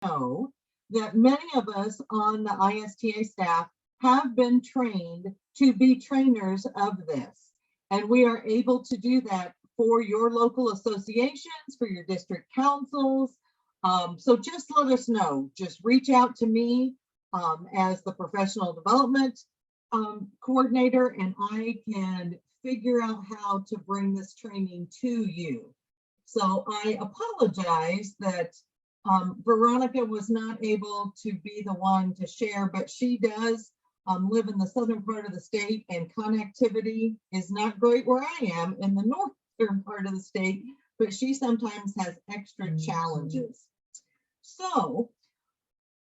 know that many of us on the ISTA staff have been trained to be trainers of this. And we are able to do that for your local associations, for your district councils. So just let us know. Just reach out to me as the professional development coordinator, and I can figure out how to bring this training to you. So I apologize that Veronica was not able to be the one to share, but she does live in the southern part of the state, and connectivity is not great where I am in the northern part of the state, but she sometimes has extra challenges. So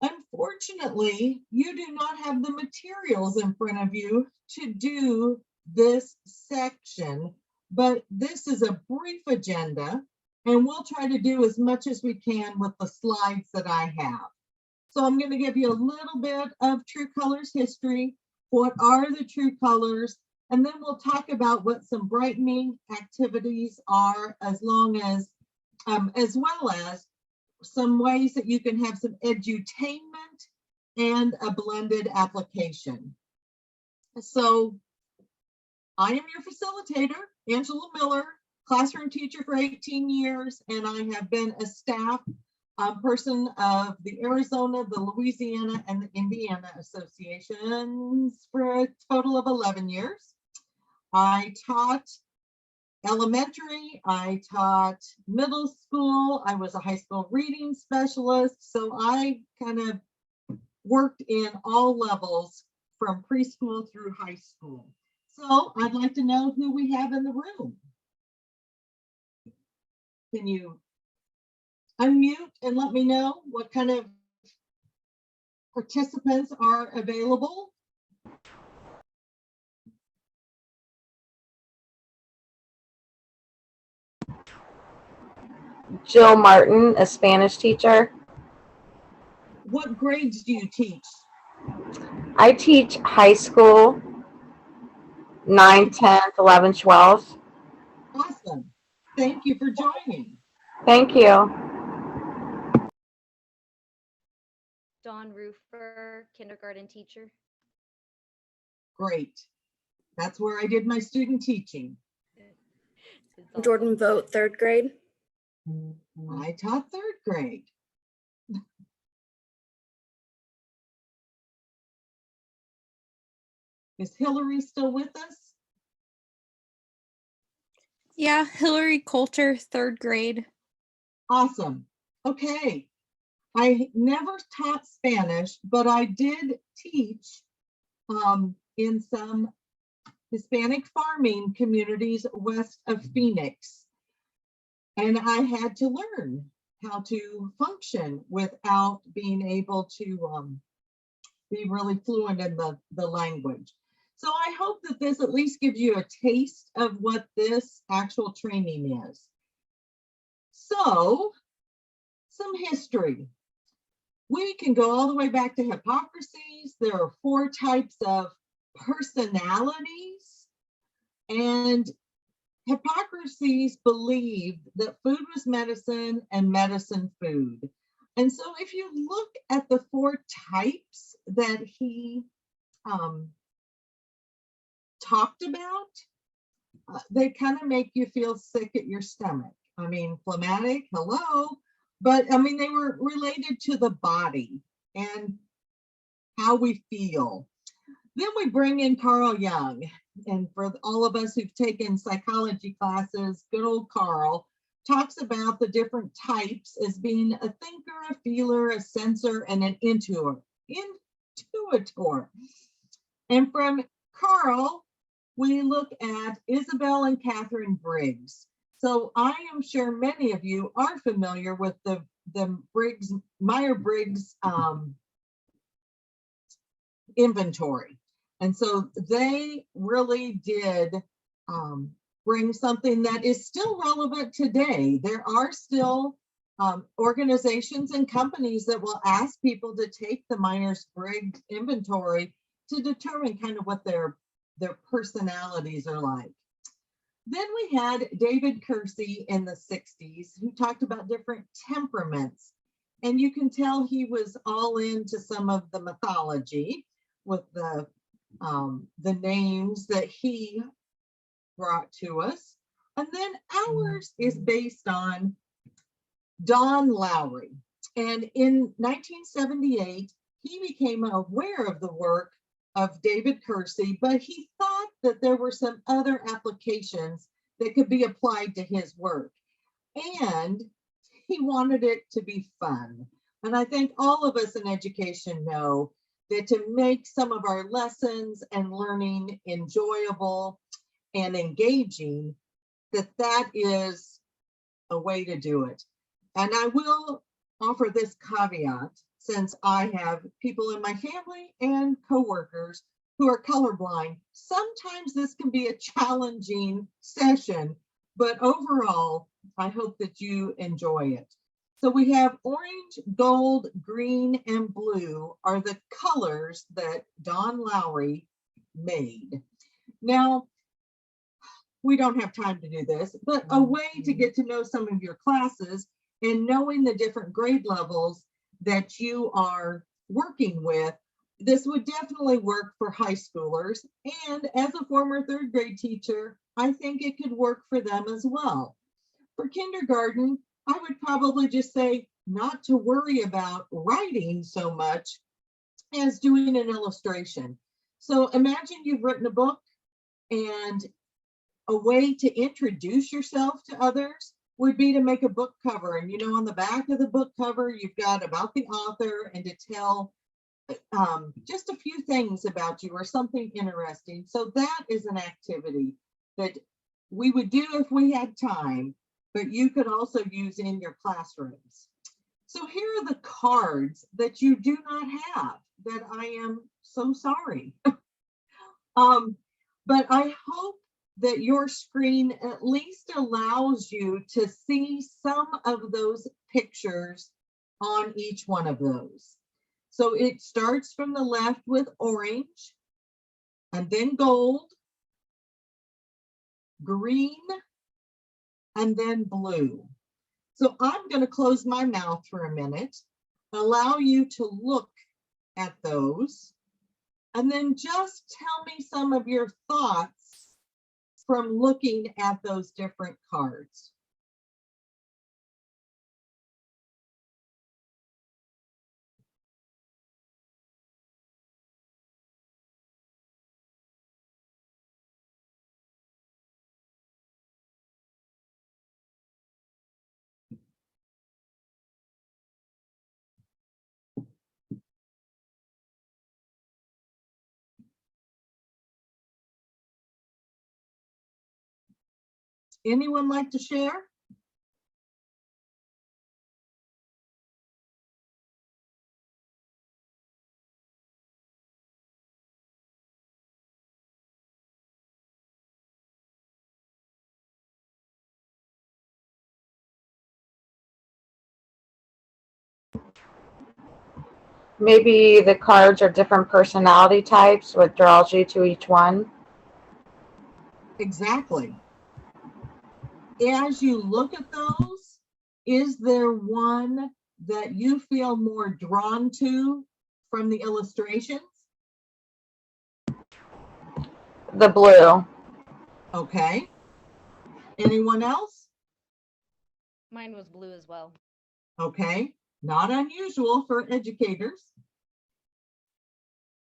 unfortunately, you do not have the materials in front of you to do this section, but this is a brief agenda, and we'll try to do as much as we can with the slides that I have. So I'm going to give you a little bit of True Colors history. What are the true colors? And then we'll talk about what some brightening activities are, as well as some ways that you can have some edutainment and a blended application. So I am your facilitator, Angela Miller, classroom teacher for 18 years, and I have been a staff person of the Arizona, the Louisiana, and the Indiana associations for a total of 11 years. I taught elementary, I taught middle school, I was a high school reading specialist, so I kind of worked in all levels from preschool through high school. So I'd like to know who we have in the room. Can you unmute and let me know what kind of participants are available? Jill Martin, a Spanish teacher. What grades do you teach? I teach high school, 9, 10, 11, 12. Awesome. Thank you for joining. Thank you. Dawn Roofer, kindergarten teacher. Great. That's where I did my student teaching. Jordan Vogt, 3rd grade. I taught 3rd grade. Is Hillary still with us? Yeah, Hillary Coulter, 3rd grade. Awesome. Okay. I never taught Spanish, but I did teach in some Hispanic farming communities west of Phoenix. And I had to learn how to function without being able to be really fluent in the language. So I hope that this at least gives you a taste of what this actual training is. So, some history. We can go all the way back to hypocrisies. There are 4 types of personalities, and hypocrisies believed that food was medicine and medicine food. And so if you look at the 4 types that he talked about, they kind of make you feel sick at your stomach. I mean, phlegmatic, hello, but I mean, they were related to the body and how we feel. Then we bring in Carl Jung, and for all of us who've taken psychology classes, good old Carl talks about the different types as being a thinker, a feeler, a sensor, and an intuitor. And from Carl, we look at Isabelle and Katherine Briggs. So I am sure many of you are familiar with the Briggs, Myers-Briggs inventory. And so they really did bring something that is still relevant today. There are still organizations and companies that will ask people to take the Myers-Briggs inventory to determine kind of what their personalities are like. Then we had David Kershaw in the 60s, who talked about different temperaments. And you can tell he was all into some of the mythology with the names that he brought to us. And then ours is based on Don Lowry. And in 1978, he became aware of the work of David Kershaw, but he thought that there were some other applications that could be applied to his work. And he wanted it to be fun. And I think all of us in education know that to make some of our lessons and learning enjoyable and engaging, that is a way to do it. And I will offer this caveat, since I have people in my family and coworkers who are colorblind. Sometimes this can be a challenging session, but overall, I hope that you enjoy it. So we have orange, gold, green, and blue are the colors that Don Lowry made. Now, we don't have time to do this, but a way to get to know some of your classes and knowing the different grade levels that you are working with, this would definitely work for high schoolers. And as a former third grade teacher, I think it could work for them as well. For kindergarten, I would probably just say not to worry about writing so much as doing an illustration. So imagine you've written a book, and a way to introduce yourself to others would be to make a book cover. And, on the back of the book cover, you've got about the author and to tell just a few things about you or something interesting. So that is an activity that we would do if we had time, but you could also use in your classrooms. So here are the cards that you do not have, that I am so sorry. But I hope that your screen at least allows you to see some of those pictures on each one of those. So it starts from the left with orange, and then gold, green, and then blue. So I'm going to close my mouth for a minute, allow you to look at those, and then just tell me some of your thoughts from looking at those different cards. Anyone like to share? Maybe the cards are different personality types, what draws you to each one. Exactly. As you look at those, is there one that you feel more drawn to from the illustrations? The blue. Okay. Anyone else? Mine was blue as well. Okay. Not unusual for educators.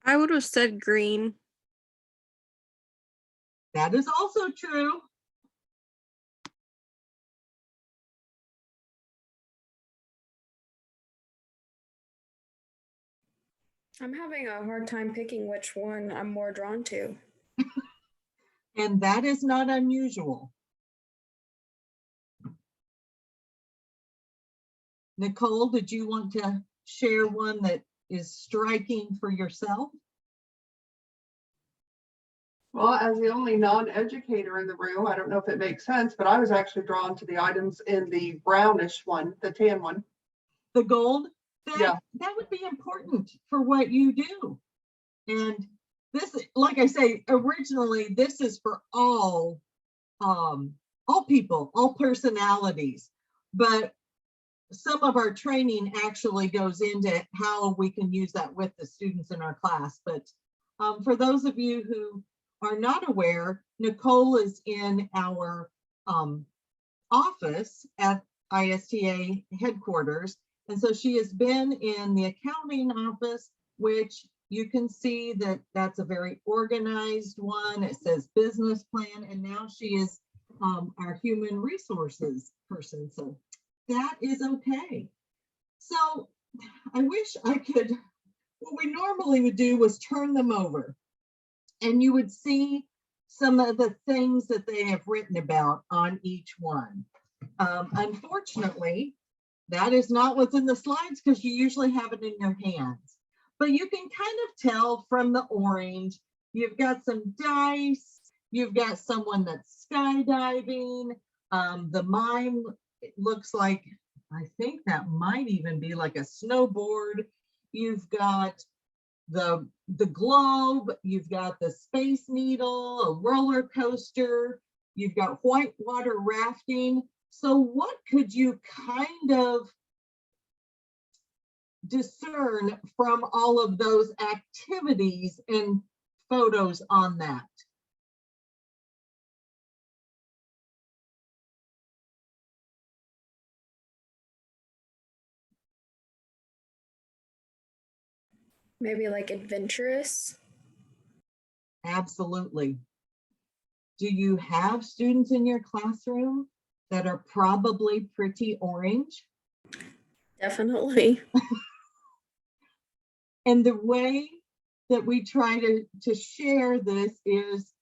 I would have said green. That is also true. I'm having a hard time picking which one I'm more drawn to. And that is not unusual. Nicole, did you want to share one that is striking for yourself? Well, as the only non-educator in the room, I don't know if it makes sense, but I was actually drawn to the items in the brownish one, the tan one. The gold? Yeah. That would be important for what you do. And this, like I say, originally, this is for all people, all personalities. But some of our training actually goes into how we can use that with the students in our class. But for those of you who are not aware, Nicole is in our office at ISTA headquarters. And so she has been in the accounting office, which you can see that that's a very organized one. It says business plan, and now she is our human resources person. So that is okay. So I wish I could, what we normally would do was turn them over and you would see some of the things that they have written about on each one. Unfortunately, that is not what's in the slides because you usually have it in your hands. But you can kind of tell from the orange, you've got some dice, you've got someone that's skydiving. The mime, it looks like, I think that might even be like a snowboard. You've got the globe, you've got the Space Needle, a roller coaster, you've got whitewater rafting. So what could you kind of discern from all of those activities and photos on that? Maybe like adventurous. Absolutely. Do you have students in your classroom that are probably pretty orange? Definitely. And the way that we try to share this is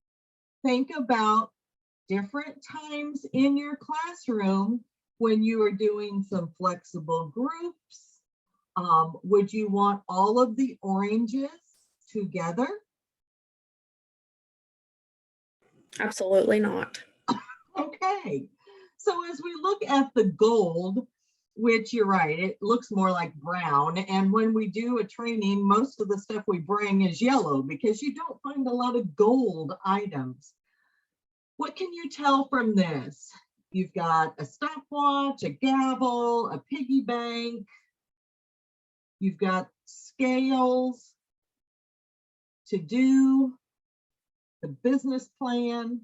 think about different times in your classroom when you are doing some flexible groups. Would you want all of the oranges together? Absolutely not. Okay, so as we look at the gold, which you're right, it looks more like brown. And when we do a training, most of the stuff we bring is yellow because you don't find a lot of gold items. What can you tell from this? You've got a stopwatch, a gavel, a piggy bank. You've got scales, to do, the business plan,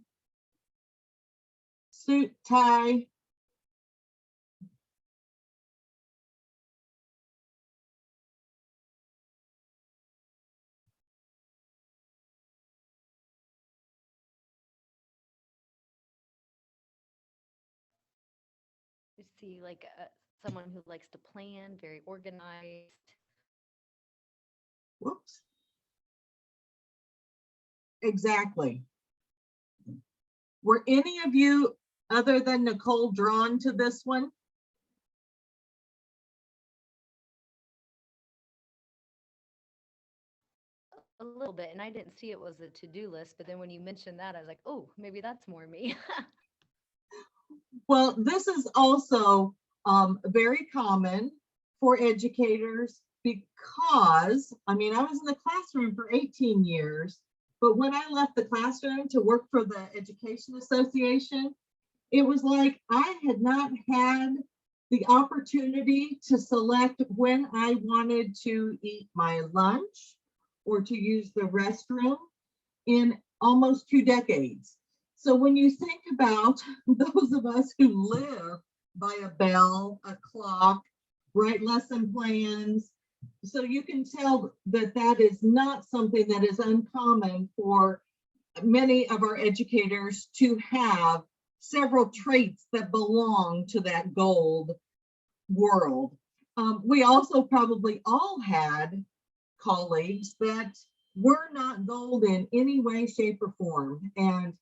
suit, tie. You see like someone who likes to plan, very organized. Whoops. Exactly. Were any of you, other than Nicole, drawn to this one? A little bit, and I didn't see it was a to-do list, but then when you mentioned that, I was like, oh, maybe that's more me. Well, this is also very common for educators because, I mean, I was in the classroom for 18 years, but when I left the classroom to work for the Education Association, it was like I had not had the opportunity to select when I wanted to eat my lunch or to use the restroom in almost 2 decades. So when you think about those of us who live by a bell, a clock, write lesson plans, so you can tell that that is not something that is uncommon for many of our educators to have several traits that belong to that gold world. We also probably all had colleagues that were not gold in any way, shape, or form. And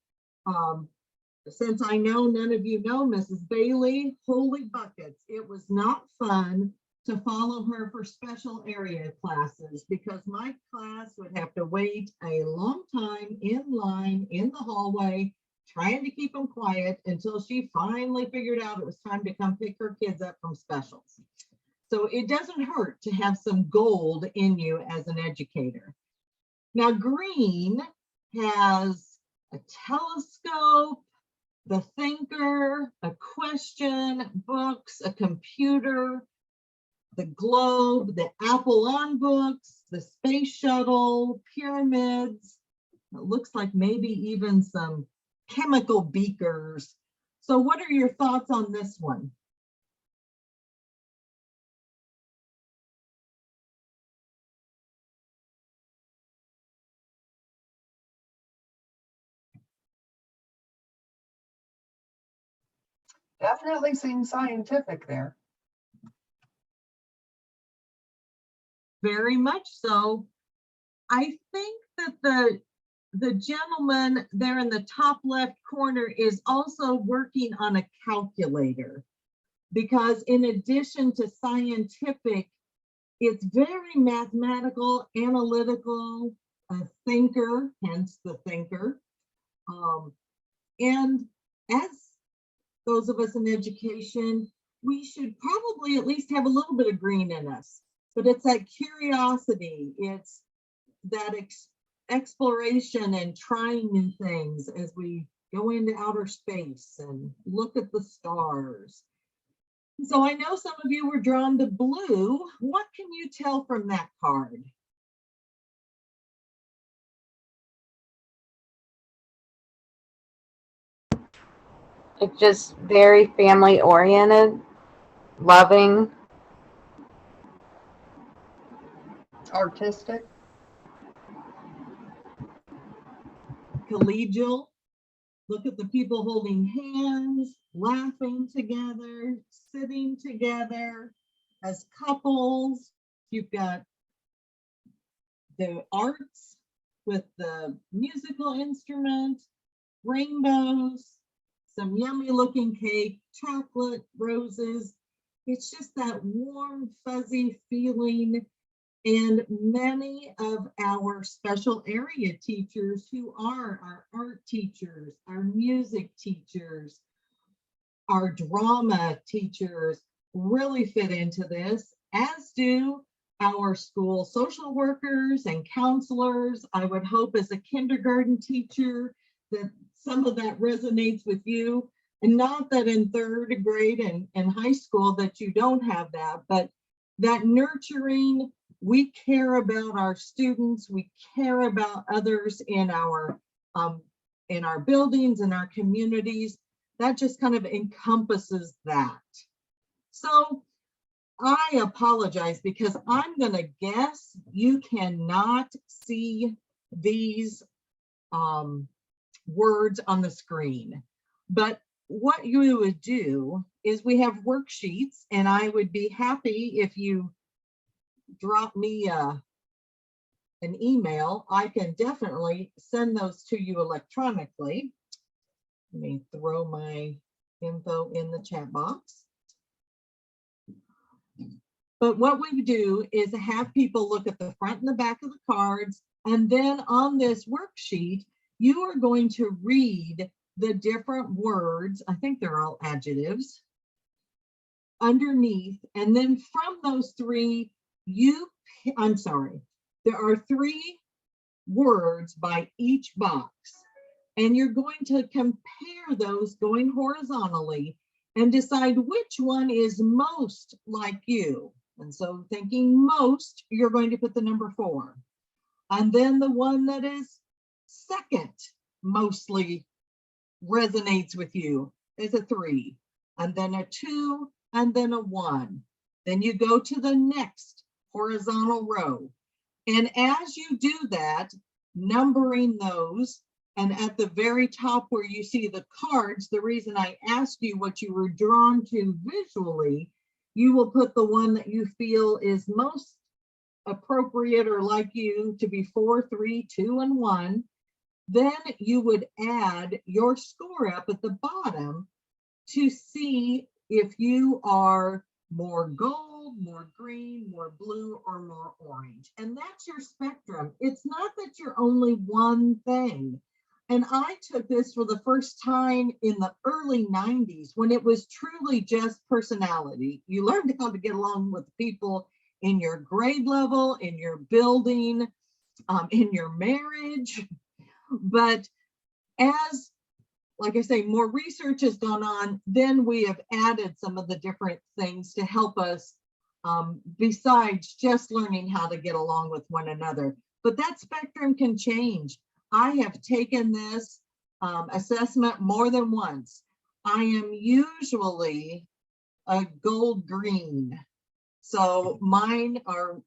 since I know none of you know Mrs. Bailey, holy buckets, it was not fun to follow her for special area classes because my class would have to wait a long time in line in the hallway, trying to keep them quiet until she finally figured out it was time to come pick her kids up from specials. So it doesn't hurt to have some gold in you as an educator. Now, green has a telescope, the thinker, a question, books, a computer, the globe, the apple on books, the space shuttle, pyramids. It looks like maybe even some chemical beakers. So what are your thoughts on this one? Definitely seems scientific there. Very much so. I think that the gentleman there in the top left corner is also working on a calculator, because in addition to scientific, it's very mathematical, analytical, a thinker, hence the thinker. And as those of us in education, we should probably at least have a little bit of green in us, but it's that curiosity, it's that exploration and trying new things as we go into outer space and look at the stars. So I know some of you were drawn to blue. What can you tell from that card? It's just very family oriented, loving. Artistic. Collegial. Look at the people holding hands, laughing together, sitting together as couples. You've got the arts with the musical instrument, rainbows, some yummy looking cake, chocolate, roses. It's just that warm, fuzzy feeling. And many of our special area teachers who are our art teachers, our music teachers, our drama teachers really fit into this, as do our school social workers and counselors. I would hope as a kindergarten teacher that some of that resonates with you. And not that in third grade and high school that you don't have that, but that nurturing. We care about our students. We care about others in our buildings and our communities. That just kind of encompasses that. So I apologize because I'm going to guess you cannot see these words on the screen. But what you would do is we have worksheets, and I would be happy if you drop me an email. I can definitely send those to you electronically. Let me throw my info in the chat box. But what we do is have people look at the front and the back of the cards, and then on this worksheet, you are going to read the different words. I think they're all adjectives underneath, and then from those three, there are 3 words by each box, and you're going to compare those going horizontally and decide which one is most like you. And so thinking most, you're going to put the number 4. And then the one that is second mostly resonates with you is a 3, and then a 2, and then a 1. Then you go to the next horizontal row. And as you do that, numbering those, and at the very top where you see the cards, the reason I asked you what you were drawn to visually, you will put the one that you feel is most appropriate or like you to be 4, 3, 2, and 1. Then you would add your score up at the bottom to see if you are more gold, more green, more blue, or more orange. And that's your spectrum. It's not that you're only one thing. And I took this for the first time in the early 90s when it was truly just personality. You learned how to get along with people in your grade level, in your building, in your marriage. But as like I say, more research has gone on, then we have added some of the different things to help us besides just learning how to get along with one another. But that spectrum can change. I have taken this assessment more than once. I am usually a gold green. So mine are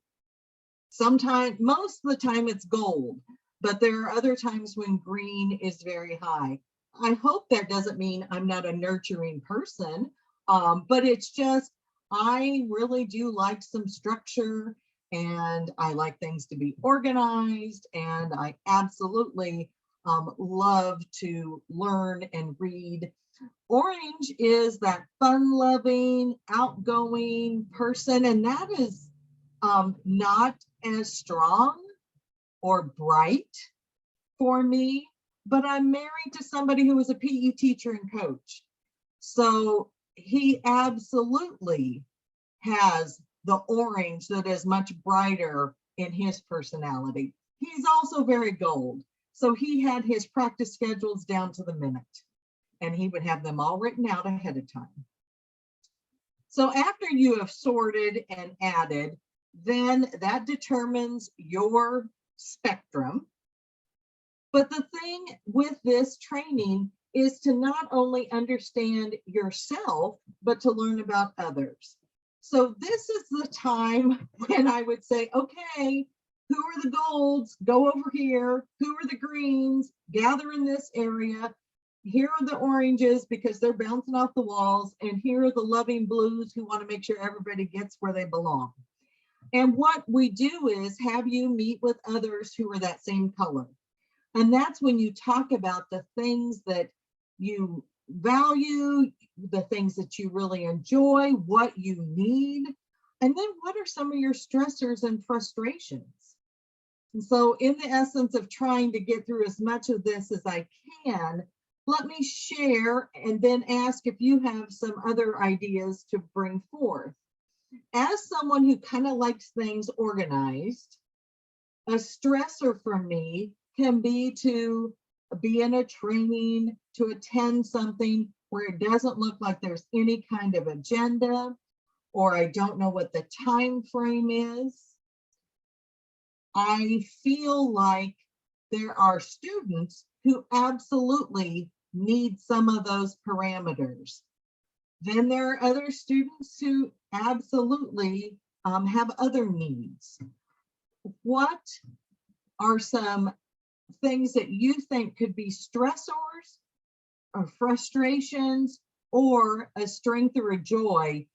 sometimes, most of the time it's gold, but there are other times when green is very high. I hope that doesn't mean I'm not a nurturing person, but it's just, I really do like some structure, and I like things to be organized, and I absolutely love to learn and read. Orange is that fun-loving, outgoing person, and that is not as strong or bright for me, but I'm married to somebody who was a PE teacher and coach. So he absolutely has the orange that is much brighter in his personality. He's also very gold. So he had his practice schedules down to the minute, and he would have them all written out ahead of time. So after you have sorted and added, then that determines your spectrum. But the thing with this training is to not only understand yourself, but to learn about others. So this is the time when I would say, okay, who are the golds? Go over here. Who are the greens? Gather in this area. Here are the oranges because they're bouncing off the walls. And here are the loving blues who want to make sure everybody gets where they belong. And what we do is have you meet with others who are that same color. And that's when you talk about the things that you value, the things that you really enjoy, what you need, and then what are some of your stressors and frustrations. And so in the essence of trying to get through as much of this as I can, let me share and then ask if you have some other ideas to bring forth. As someone who kind of likes things organized, a stressor for me can be to be in a training, to attend something where it doesn't look like there's any kind of agenda, or I don't know what the time frame is. I feel like there are students who absolutely need some of those parameters. Then there are other students who absolutely have other needs. What are some things that you think could be stressors or frustrations or a strength or a joy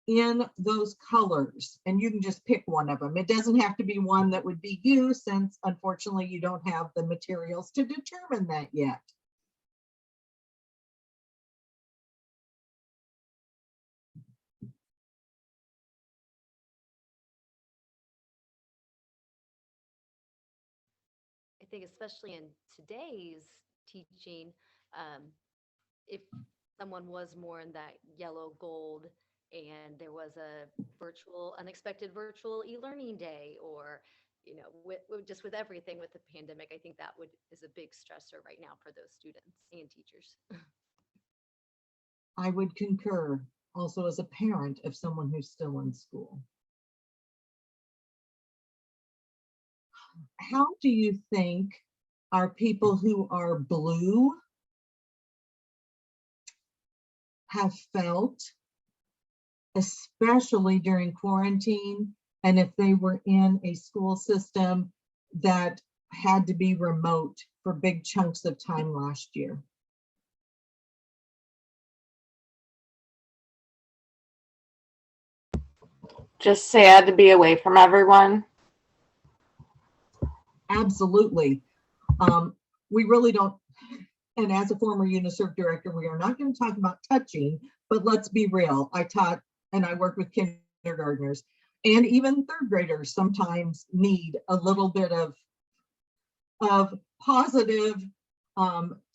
in those colors? And you can just pick one of them. It doesn't have to be one that would be you, since unfortunately you don't have the materials to determine that yet. I think especially in today's teaching, if someone was more in that yellow gold and there was a unexpected virtual e-learning day, or just with everything with the pandemic, I think that is a big stressor right now for those students and teachers. I would concur, also as a parent of someone who's still in school. How do you think our people who are blue have felt, especially during quarantine, and if they were in a school system that had to be remote for big chunks of time last year? Just sad to be away from everyone. Absolutely. We really don't, and as a former UNICEF director, we are not going to talk about touching, but let's be real. I taught and I work with kindergartners, and even third graders sometimes need a little bit of positive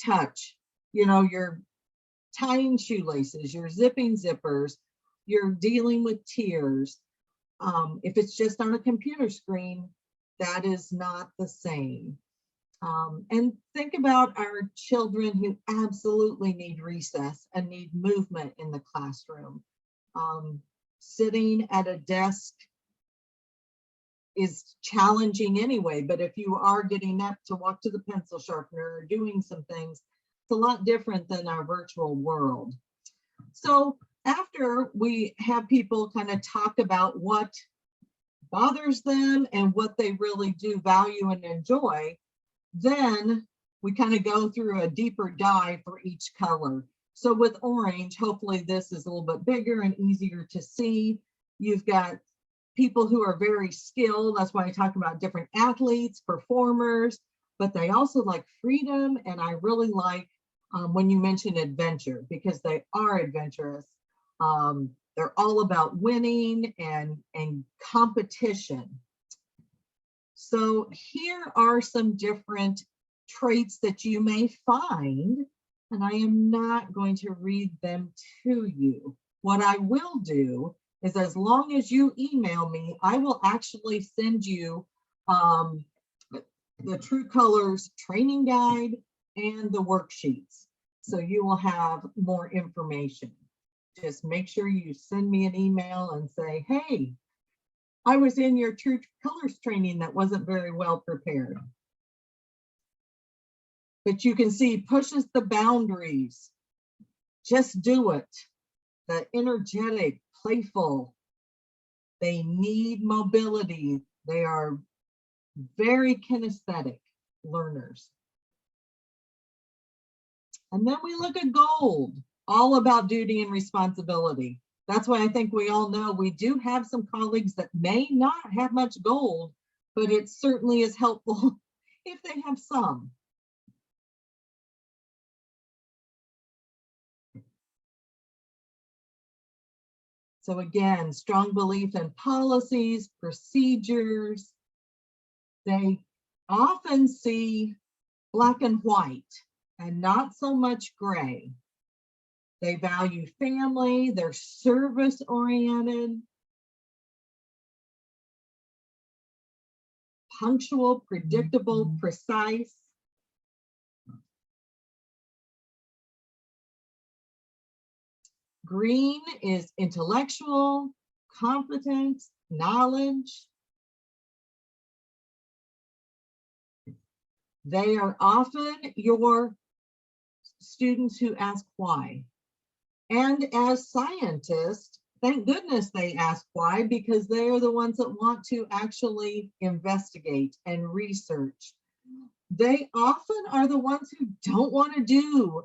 touch. You're tying shoelaces, you're zipping zippers, you're dealing with tears. If it's just on a computer screen, that is not the same. And think about our children who absolutely need recess and need movement in the classroom. Sitting at a desk is challenging anyway, but if you are getting up to walk to the pencil sharpener or doing some things, it's a lot different than our virtual world. So after we have people kind of talk about what bothers them and what they really do value and enjoy, then we kind of go through a deeper dive for each color. So with orange, hopefully this is a little bit bigger and easier to see. You've got people who are very skilled. That's why I talk about different athletes, performers, but they also like freedom. And I really like when you mention adventure, because they are adventurous. They're all about winning and competition. So here are some different traits that you may find, and I am not going to read them to you. What I will do is, as long as you email me, I will actually send you the True Colors training guide and the worksheets. So you will have more information. Just make sure you send me an email and say, hey, I was in your True Colors training that wasn't very well prepared. But you can see pushes the boundaries. Just do it. The energetic, playful. They need mobility. They are very kinesthetic learners. And then we look at gold, all about duty and responsibility. That's why I think we all know we do have some colleagues that may not have much gold, but it certainly is helpful if they have some. So again, strong belief in policies, procedures. They often see black and white and not so much gray. They value family, they're service oriented, punctual, predictable, precise. Green is intellectual, competence, knowledge. They are often your students who ask why. And as scientists, thank goodness they ask why, because they are the ones that want to actually investigate and research. They often are the ones who don't want to do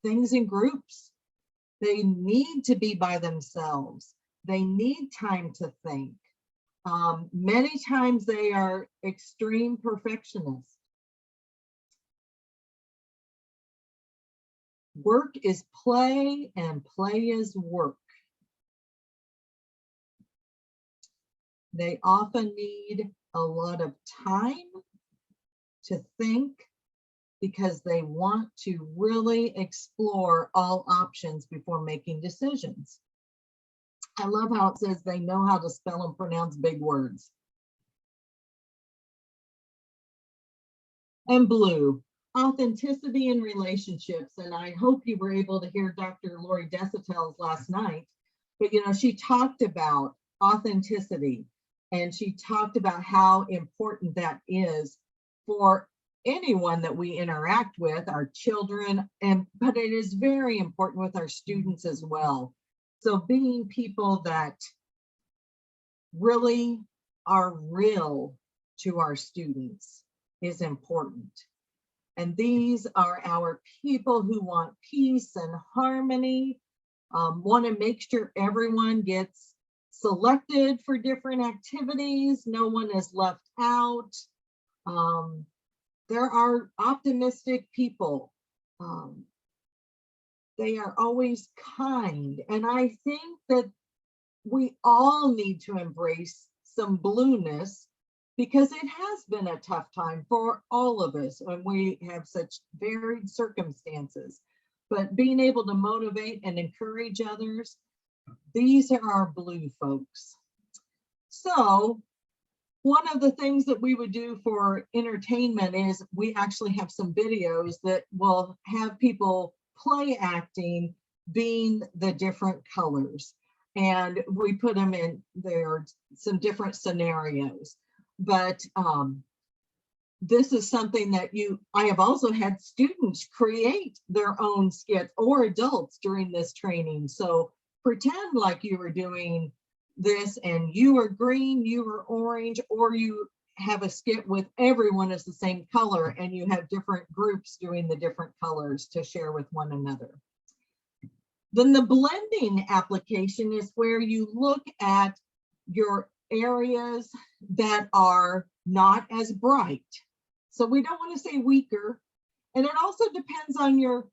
things in groups. They need to be by themselves. They need time to think. Many times they are extreme perfectionists. Work is play and play is work. They often need a lot of time to think because they want to really explore all options before making decisions. I love how it says they know how to spell and pronounce big words. And blue, authenticity in relationships. And I hope you were able to hear Dr. Lori Desautel's last night, but you know, she talked about authenticity and she talked about how important that is for anyone that we interact with, our children, but it is very important with our students as well. So being people that really are real to our students is important. And these are our people who want peace and harmony, want to make sure everyone gets selected for different activities, no one is left out. There are optimistic people. They are always kind. And I think that we all need to embrace some blueness because it has been a tough time for all of us when we have such varied circumstances. But being able to motivate and encourage others, these are our blue folks. So One of the things that we would do for entertainment is we actually have some videos that will have people play acting being the different colors. And we put them in there, some different scenarios. But this is something that I have also had students create their own skits, or adults during this training. So pretend like you were doing this and you are green, you are orange, or you have a skit with everyone is the same color and you have different groups doing the different colors to share with one another. Then the blending application is where you look at your areas that are not as bright. So we don't want to say weaker. And it also depends on your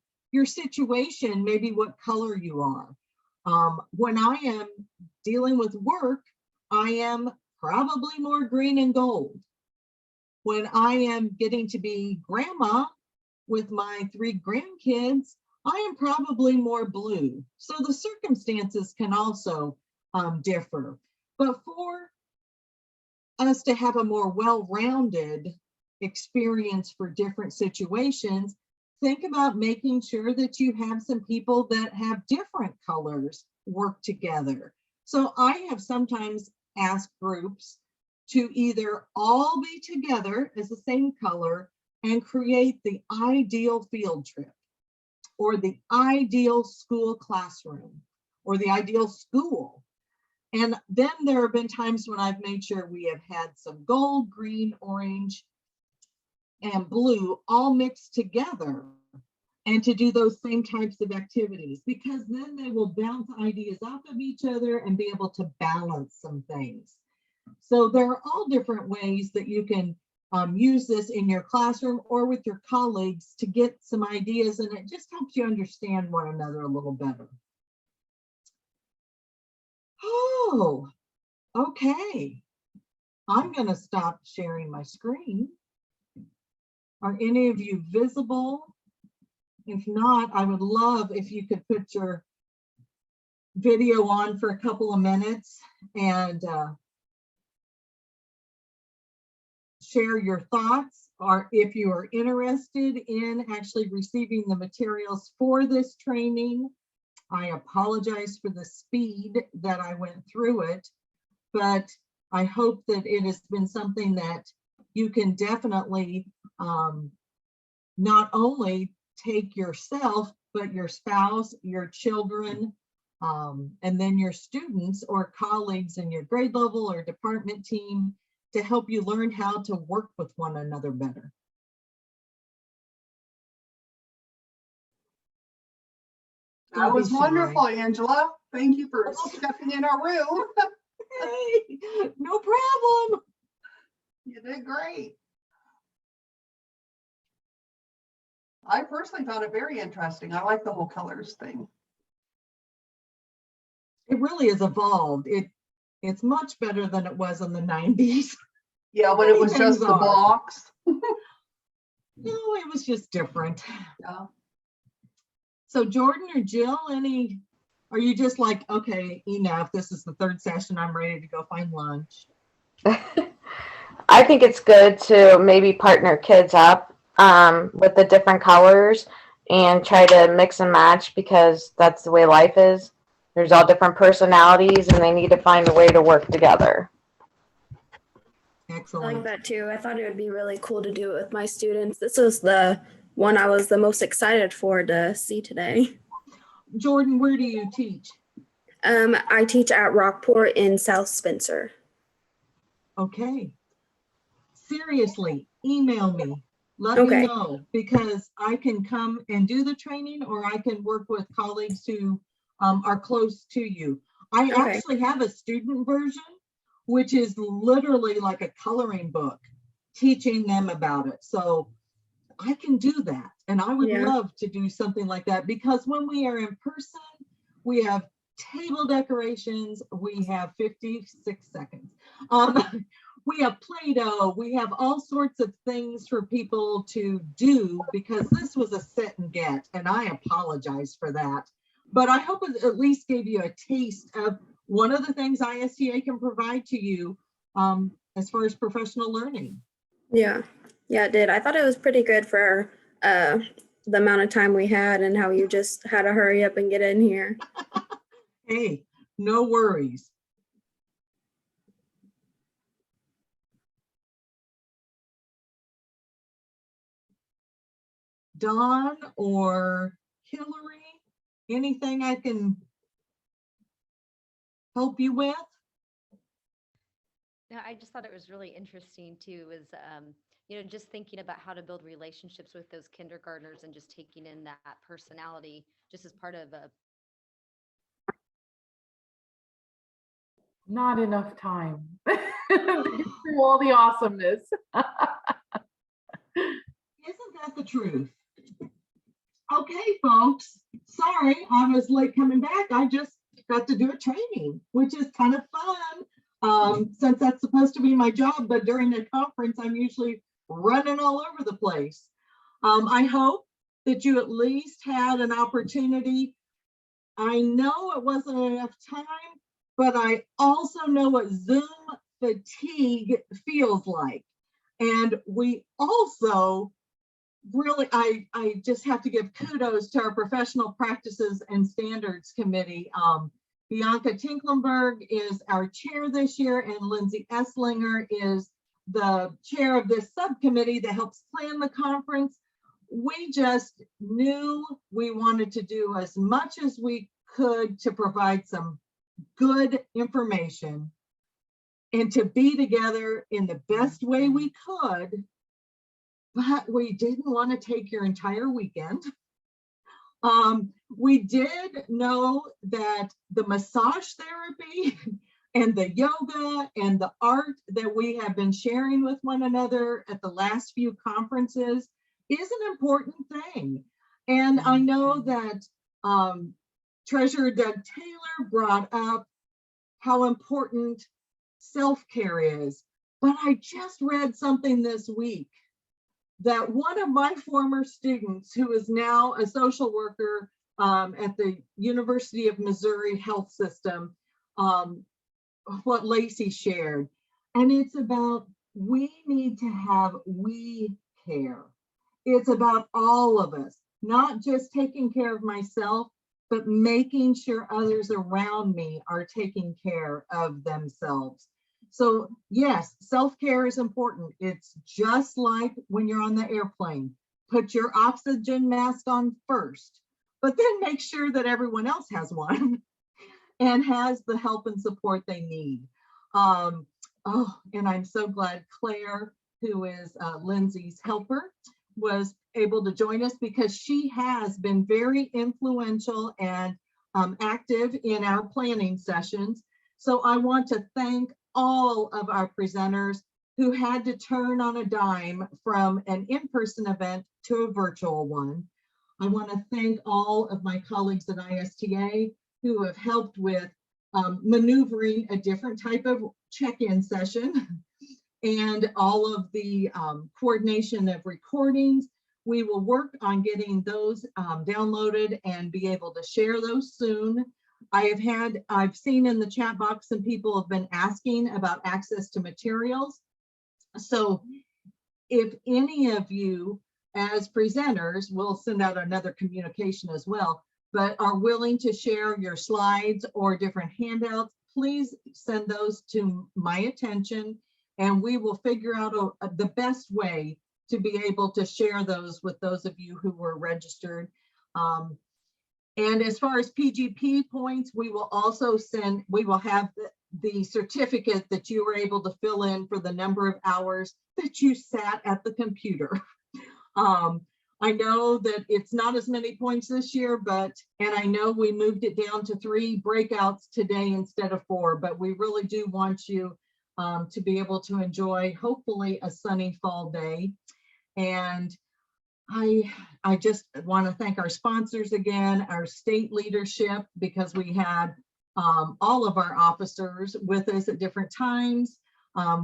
situation, maybe what color you are. When I am dealing with work, I am probably more green and gold. When I am getting to be grandma with my 3 grandkids, I am probably more blue. So the circumstances can also differ. But for us to have a more well-rounded experience for different situations, think about making sure that you have some people that have different colors work together. So I have sometimes asked groups to either all be together as the same color and create the ideal field trip, or the ideal school classroom, or the ideal school. And then there have been times when I've made sure we have had some gold, green, orange, and blue all mixed together, and to do those same types of activities, because then they will bounce ideas off of each other and be able to balance some things. So there are all different ways that you can use this in your classroom or with your colleagues to get some ideas, and it just helps you understand one another a little better. Oh, okay. I'm going to stop sharing my screen. Are any of you visible? If not, I would love if you could put your video on for a couple of minutes and share your thoughts, or if you are interested in actually receiving the materials for this training. I apologize for the speed that I went through it, but I hope that it has been something that you can definitely not only take yourself, but your spouse, your children, and then your students or colleagues in your grade level or department team, to help you learn how to work with one another better. That was wonderful, Angela. Thank you for stepping in our room. Hey, no problem. You did great. I personally found it very interesting. I like the whole colors thing. It really has evolved. It's much better than it was in the 90s. Yeah, when it was just the box. No, it was just different. Yeah. So Jordan or Jill, are you just like, okay, enough, this is the 3rd session, I'm ready to go find lunch? I think it's good to maybe partner kids up with the different colors and try to mix and match, because that's the way life is. There's all different personalities and they need to find a way to work together. Excellent. I like that too. I thought it would be really cool to do it with my students. This was the one I was the most excited for to see today. Jordan, where do you teach? I teach at Rockport in South Spencer. Okay. Seriously, email me. Let me know, because I can come and do the training, or I can work with colleagues who are close to you. I actually have a student version, which is literally like a coloring book, teaching them about it. So I can do that. And I would love to do something like that, because when we are in person, we have table decorations, we have 56 seconds. We have Play-Doh, we have all sorts of things for people to do, because this was a sit and get, and I apologize for that. But I hope it at least gave you a taste of one of the things ISTA can provide to you as far as professional learning. Yeah, yeah, it did. I thought it was pretty good for the amount of time we had and how you just had to hurry up and get in here. Hey, no worries. Dawn or Hillary, anything I can help you with? No, I just thought it was really interesting too, is, just thinking about how to build relationships with those kindergartners and just taking in that personality just as part of a. Not enough time to get through all the awesomeness. Isn't that the truth? Okay, folks, sorry, I was late coming back. I just got to do a training, which is kind of fun, since that's supposed to be my job, but during the conference, I'm usually running all over the place. I hope that you at least had an opportunity. I know it wasn't enough time, but I also know what Zoom fatigue feels like. And we also really, I just have to give kudos to our Professional Practices and Standards Committee. Bianca Tinklenberg is our chair this year, and Lindsay Esslinger is the chair of this subcommittee that helps plan the conference. We just knew we wanted to do as much as we could to provide some good information and to be together in the best way we could, but we didn't want to take your entire weekend. We did know that the massage therapy and the yoga and the art that we have been sharing with one another at the last few conferences is an important thing. And I know that Treasurer Doug Taylor brought up how important self-care is, but I just read something this week that one of my former students, who is now a social worker at the University of Missouri Health System, what Lacey shared, and it's about we need to have we care. It's about all of us, not just taking care of myself, but making sure others around me are taking care of themselves. So yes, self-care is important. It's just like when you're on the airplane. Put your oxygen mask on first, but then make sure that everyone else has one and has the help and support they need. And I'm so glad Claire, who is Lindsay's helper, was able to join us because she has been very influential and active in our planning sessions. So I want to thank all of our presenters who had to turn on a dime from an in-person event to a virtual one. I want to thank all of my colleagues at ISTA who have helped with maneuvering a different type of check-in session and all of the coordination of recordings. We will work on getting those downloaded and be able to share those soon. I've seen in the chat box some people have been asking about access to materials. So if any of you as presenters, we'll send out another communication as well, but are willing to share your slides or different handouts, please send those to my attention and we will figure out the best way to be able to share those with those of you who were registered. And as far as PGP points, we will also we will have the certificate that you were able to fill in for the number of hours that you sat at the computer. I know that it's not as many points this year, and I know we moved it down to 3 breakouts today instead of 4, but we really do want you to be able to enjoy, hopefully, a sunny fall day. And I just want to thank our sponsors again, our state leadership, because we had all of our officers with us at different times.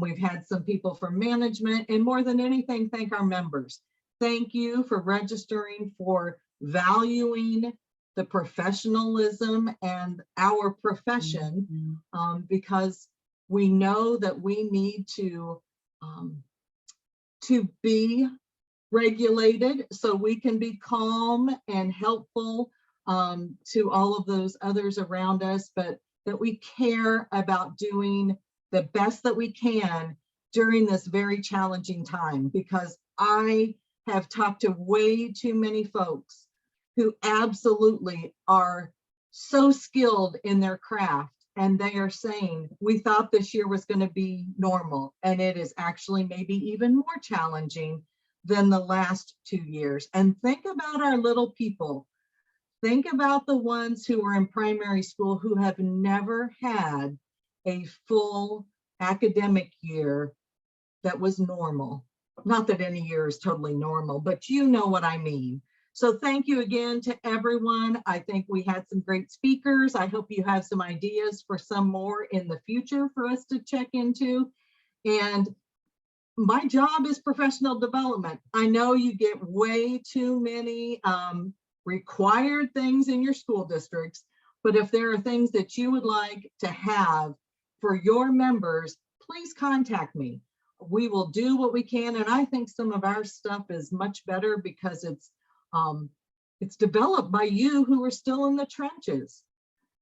We've had some people from management, and more than anything, thank our members. Thank you for registering, for valuing the professionalism and our profession, because We know that we need to be regulated so we can be calm and helpful to all of those others around us, but that we care about doing the best that we can during this very challenging time, because I have talked to way too many folks who absolutely are so skilled in their craft, and they are saying, we thought this year was going to be normal, and it is actually maybe even more challenging than the last 2 years. And think about our little people. Think about the ones who are in primary school who have never had a full academic year that was normal. Not that any year is totally normal, but you know what I mean. So thank you again to everyone. I think we had some great speakers. I hope you have some ideas for some more in the future for us to check into. And my job is professional development. I know you get way too many required things in your school districts, but if there are things that you would like to have for your members, please contact me. We will do what we can. And I think some of our stuff is much better because it's developed by you who are still in the trenches.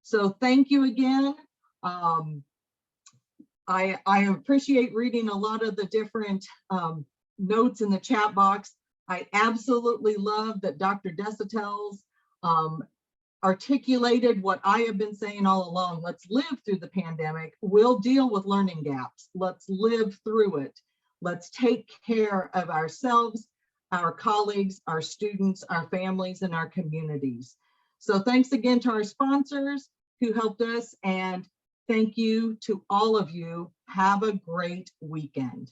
So thank you again. I appreciate reading a lot of the different notes in the chat box. I absolutely love that Dr. Desautel's articulated what I have been saying all along. Let's live through the pandemic. We'll deal with learning gaps. Let's live through it. Let's take care of ourselves, our colleagues, our students, our families, and our communities. So thanks again to our sponsors who helped us, and thank you to all of you. Have a great weekend.